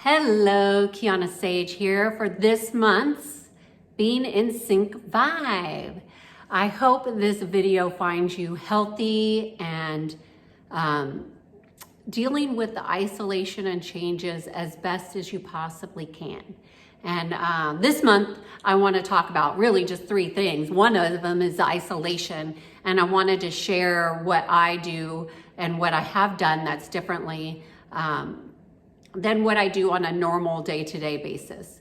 Hello, Kiana Sage here for this month's Being in Sync vibe. I hope this video finds you healthy and dealing with the isolation and changes as best as you possibly can. And this month, I want to talk about really just three things. One of them is isolation, and I wanted to share what I do and what I have done that's differently than what I do on a normal day-to-day basis.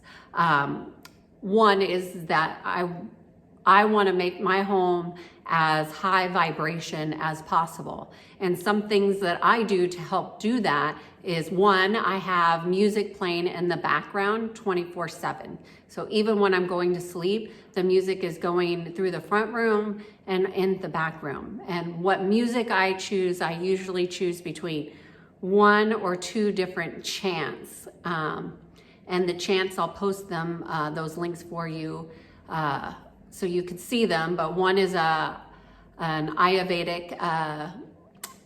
One is that I want to make my home as high vibration as possible. And some things that I do to help do that is, one, I have music playing in the background 24/7. So even when I'm going to sleep, the music is going through the front room and in the back room. And what music I choose, I usually choose between one or two different chants. And the chants, I'll post them, those links for you so you can see them. But one is an Ayurvedic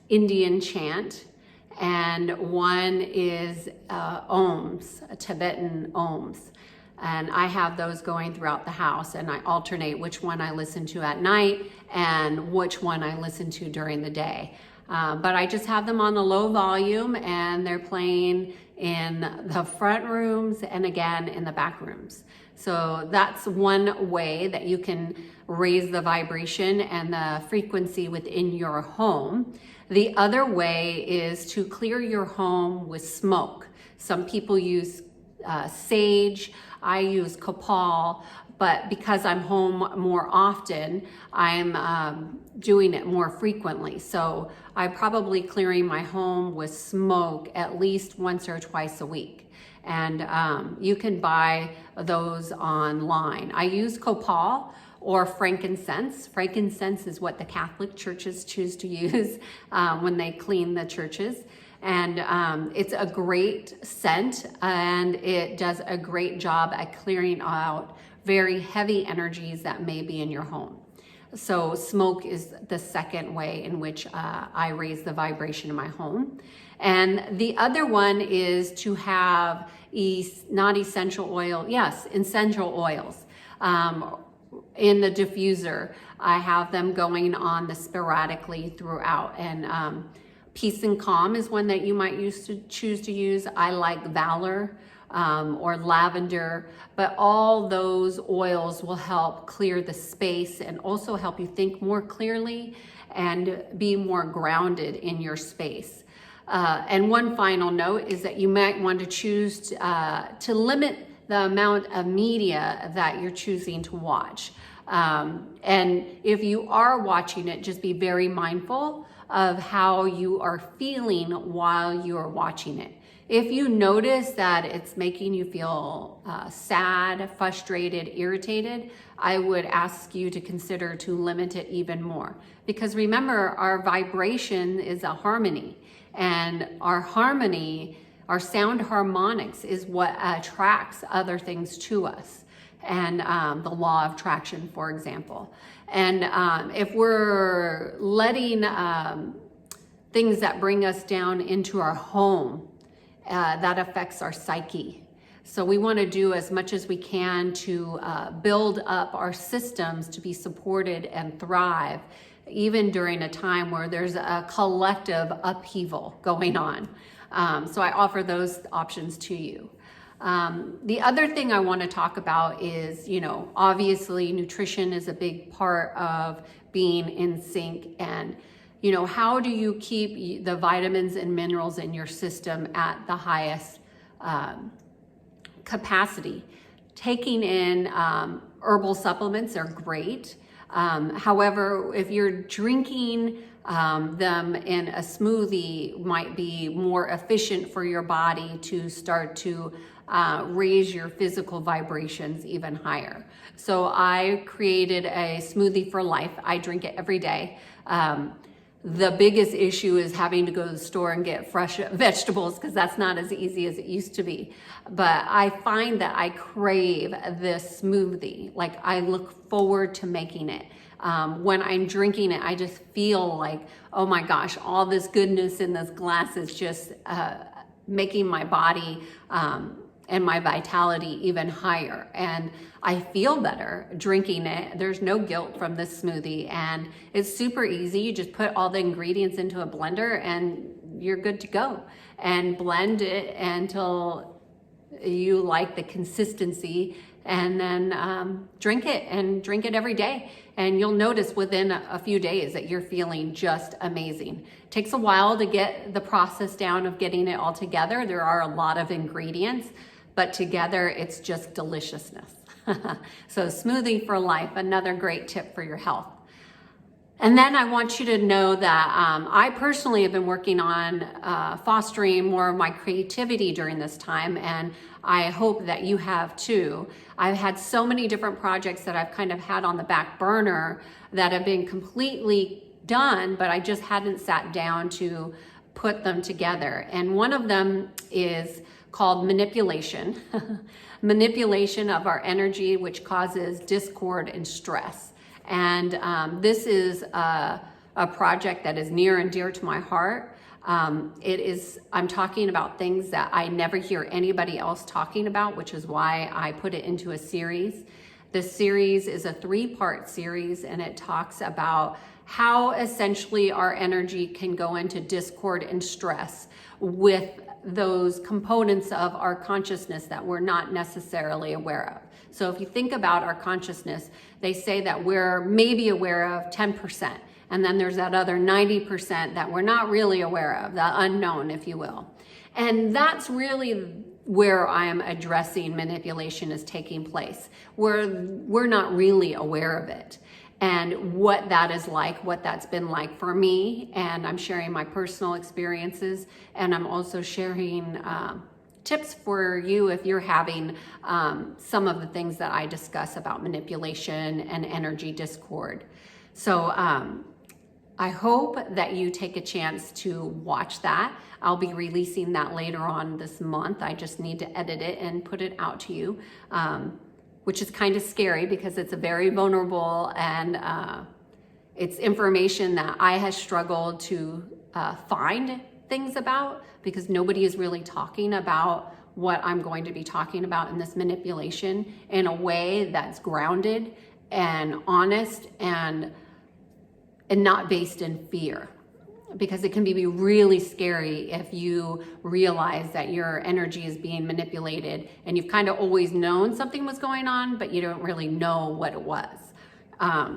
Indian chant, and one is Ohms, Tibetan Ohms. And I have those going throughout the house, and I alternate which one I listen to at night and which one I listen to during the day. But I just have them on a low volume, and they're playing in the front rooms and again in the back rooms. So that's one way that you can raise the vibration and the frequency within your home. The other way is to clear your home with smoke. Some people use sage. I use copal, but because I'm home more often, I'm doing it more frequently. So I'm probably clearing my home with smoke at least once or twice a week. And you can buy those online. I use copal or frankincense. Frankincense is what the Catholic churches choose to use when they clean the churches. And it's a great scent, and it does a great job at clearing out very heavy energies that may be in your home. So smoke is the second way in which I raise the vibration in my home. And the other one is to have not essential oil, yes, essential oils in the diffuser. I have them going on sporadically throughout. And Peace and Calm is one that you might choose to use. I like Valor or lavender, but all those oils will help clear the space and also help you think more clearly and be more grounded in your space. And one final note is that you might want to choose to limit the amount of media that you're choosing to watch. And if you are watching it, just be very mindful of how you are feeling while you're watching it. If you notice that it's making you feel sad, frustrated, irritated, I would ask you to consider to limit it even more. Because remember, our vibration is a harmony, and our harmony, our sound harmonics is what attracts other things to us. And the law of attraction, for example. And if we're letting things that bring us down into our home, that affects our psyche. So we want to do as much as we can to build up our systems to be supported and thrive, even during a time where there's a collective upheaval going on. So I offer those options to you. The other thing I want to talk about is, obviously nutrition is a big part of being in sync. And, how do you keep the vitamins and minerals in your system at the highest capacity? Taking in herbal supplements are great. However, if you're drinking them in a smoothie, might be more efficient for your body to start to raise your physical vibrations even higher. So I created a smoothie for life. I drink it every day. The biggest issue is having to go to the store and get fresh vegetables, because that's not as easy as it used to be. But I find that I crave this smoothie. Like, I look forward to making it. When I'm drinking it, I just feel like, oh my gosh, all this goodness in this glass is just making my body and my vitality even higher. And I feel better drinking it. There's no guilt from this smoothie, and it's super easy. You just put all the ingredients into a blender and you're good to go, and blend it until you like the consistency, and then drink it, and drink it every day. And you'll notice within a few days that you're feeling just amazing. It takes a while to get the process down of getting it all together. There are a lot of ingredients, but together it's just deliciousness. So smoothie for life, another great tip for your health. And then I want you to know that I personally have been working on fostering more of my creativity during this time, and I hope that you have too. I've had so many different projects that I've kind of had on the back burner that have been completely done, but I just hadn't sat down to put them together. And one of them is called manipulation. Manipulation of our energy, which causes discord and stress. And this is a project that is near and dear to my heart. I'm talking about things that I never hear anybody else talking about, which is why I put it into a series. This series is a 3-part series, and it talks about how essentially our energy can go into discord and stress with those components of our consciousness that we're not necessarily aware of. So if you think about our consciousness, they say that we're maybe aware of 10%. And then there's that other 90% that we're not really aware of, the unknown, if you will. And that's really where I am addressing manipulation is taking place. We're not really aware of it. And what that is like, what that's been like for me, and I'm sharing my personal experiences, and I'm also sharing tips for you if you're having some of the things that I discuss about manipulation and energy discord. So I hope that you take a chance to watch that. I'll be releasing that later on this month. I just need to edit it and put it out to you. Which is kind of scary because it's a very vulnerable and it's information that I have struggled to find things about, because nobody is really talking about what I'm going to be talking about in this manipulation in a way that's grounded and honest and not based in fear. Because it can be really scary if you realize that your energy is being manipulated and you've kind of always known something was going on, but you don't really know what it was.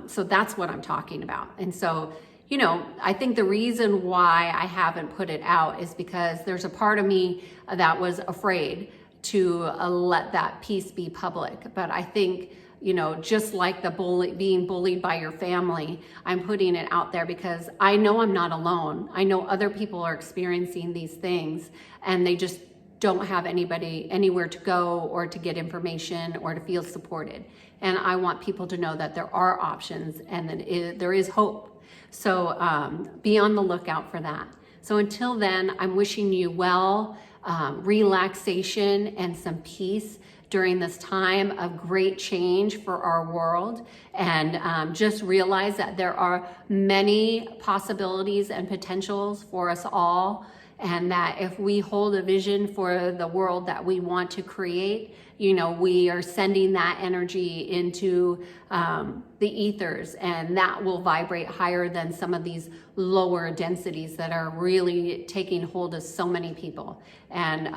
So that's what I'm talking about. And so, you know, I think the reason why I haven't put it out is because there's a part of me that was afraid to let that piece be public. But I think, you know, just like being bullied by your family, I'm putting it out there because I know I'm not alone. I know other people are experiencing these things and they just don't have anybody anywhere to go or to get information or to feel supported. And I want people to know that there are options and that there is hope. So be on the lookout for that. So until then, I'm wishing you well, relaxation and some peace during this time of great change for our world. And just realize that there are many possibilities and potentials for us all. And that if we hold a vision for the world that we want to create, you know, we are sending that energy into the ethers, and that will vibrate higher than some of these lower densities that are really taking hold of so many people. And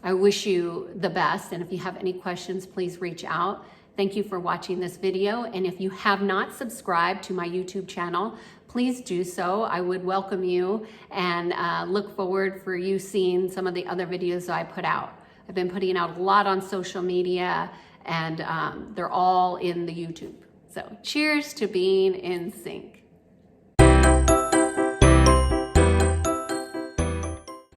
I wish you the best, and if you have any questions, please reach out. Thank you for watching this video, and if you have not subscribed to my YouTube channel, please do so. I would welcome you and look forward for you seeing some of the other videos I put out. I've been putting out a lot on social media, and they're all in the YouTube. So cheers to being in sync.